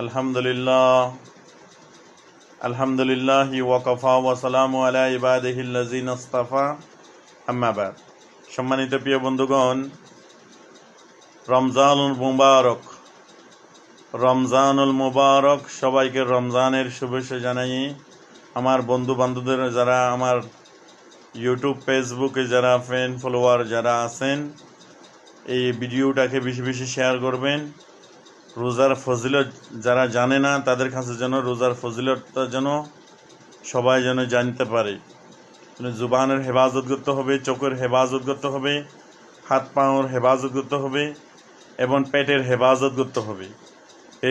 আলহামদুলিল্লাহ আলহামদুলিল্লাহি ওয়াকাফা ওয়া সালামু আলা ইবাদিহিল্লাযিনা ইসতাফা আম্মা বাদ। সম্মানিত প্রিয় বন্ধুগণ, রমজানুল মুবারক। সবাইকে রমজানের শুভেচ্ছা জানাই। আমার বন্ধু বান্ধবদের যারা আমার ইউটিউব ফেসবুকে যারা ফ্রেন্ড ফলোয়ার যারা আছেন, এই ভিডিওটাকে বেশি বেশি শেয়ার করবেন। রোজার ফজিলত যারা জানে না তাদের কাছে যেন রোজার ফজিলতটা যেন সবাই যেন জানতে পারে। জুবানের হেফাজত করতে হবে, চোখের হেফাজত করতে হবে, হাত পাওয়ার হেফাজত করতে হবে এবং পেটের হেফাজত করতে হবে।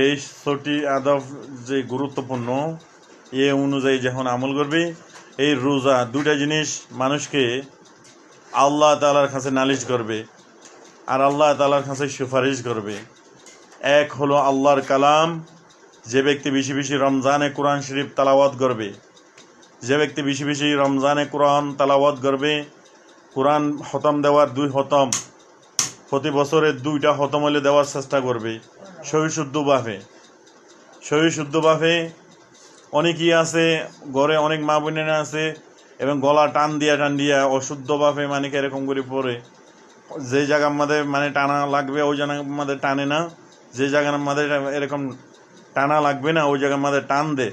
এই ছটি আদব যে গুরুত্বপূর্ণ, এ অনুযায়ী যখন আমল করবে, এই রোজা দুটা জিনিস মানুষকে আল্লাহ তাআলার কাছে নালিশ করবে আর আল্লাহ তাআলার কাছে সুপারিশ করবে। এক হলো আল্লাহর কালাম। যে ব্যক্তি বেশি বেশি রমজানে কোরআন শরীফ তালাওয়াত করবে, যে ব্যক্তি বেশি বেশি রমজানে কোরআন তালাওয়াত করবে, কোরআন খতম দেওয়ার 2 খতম প্রতি বছরে 2টা খতম হলে দেওয়ার চেষ্টা করবে সহিশুদ্ধভাবে। অনেকেই আছে ঘরে, অনেক মা বোনেরা আছে এবং গলা টান দিয়া অশুদ্ধভাবে মানে এরকম করে পড়ে। যে জায়গার মধ্যে মানে টানা লাগবে ওই জায়গার মধ্যে টানে না, যে জায়গার মধ্যে এরকম টানা লাগবে না ওই জায়গার মধ্যে টান দে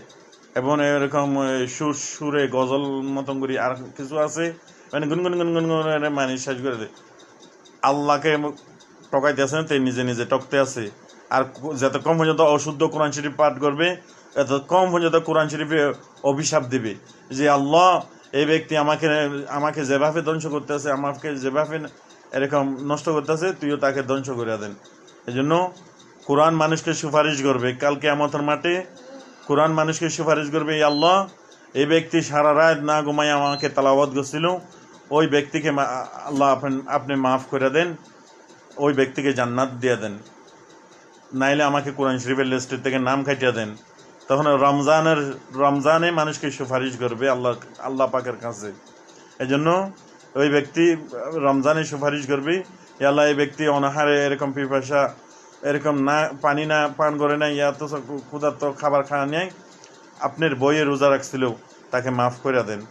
এবং এরকম সুরে গজল মতন করি। আর কিছু আছে মানে গুনগুন গুনগুন মানে শেষ করে দে। আল্লাহকে টকাইতে আছে না, তাই নিজে নিজে টকতে আছে। আর যত কম পর্যন্ত অশুদ্ধ কোরআন শরীফ পাঠ করবে, এত কম পর্যন্ত কোরআন শরীফে অভিশাপ দিবে যে আল্লাহ, এই ব্যক্তি আমাকে যেভাবে ধ্বংস করতেছে, আমাকে যেভাবে এরকম নষ্ট করতেছে, তুইও তাকে ধ্বংস করে দেন। এই জন্য কোরআন মানুষকে সুপারিশ করবে। কাল কিয়ামতের মাঠে কোরআন মানুষকে সুপারিশ করবে, এই আল্লাহ, এই ব্যক্তি সারা রাত না ঘুমাই আমাকে তালাওয়াত করছিল, ওই ব্যক্তিকে আল্লাহ আপনি মাফ করে দেন, ওই ব্যক্তিকে জান্নাত দিয়ে দেন, নাইলে আমাকে কোরআন শরীফের লিস্টের থেকে নাম কাটিয়ে দেন। তখন রমজানে মানুষকে সুপারিশ করবে আল্লাহ পাকের কাছে। এই জন্য ওই ব্যক্তি রমজানে সুপারিশ করবে, আল্লাহ, এই ব্যক্তি অনাহারে এরকম পিপাসা এরকম না পানি না পান করে না, তো ক্ষুধার্ত খাবার খাওয়া নেয়, আপনার বইয়ে রোজা রাখছিল, তাকে মাফ করে দেন।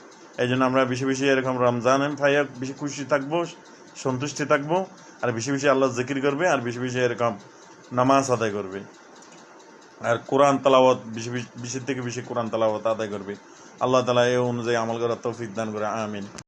এই জন্য আমরা বেশি বেশি এরকম রমজানে ভাইয়া বেশি খুশি থাকবো, সন্তুষ্টি থাকবো, আর বেশি বেশি আল্লাহ জিকির করবে, আর বেশি বেশি এরকম নামাজ আদায় করবে, আর কোরআন তালাওয়াত বেশি থেকে বেশি কোরআন তালাওয়াত আদায় করবে। আল্লাহ তাআলা এই অনুযায়ী আমল করার তৌফিক দান করে, আমিন।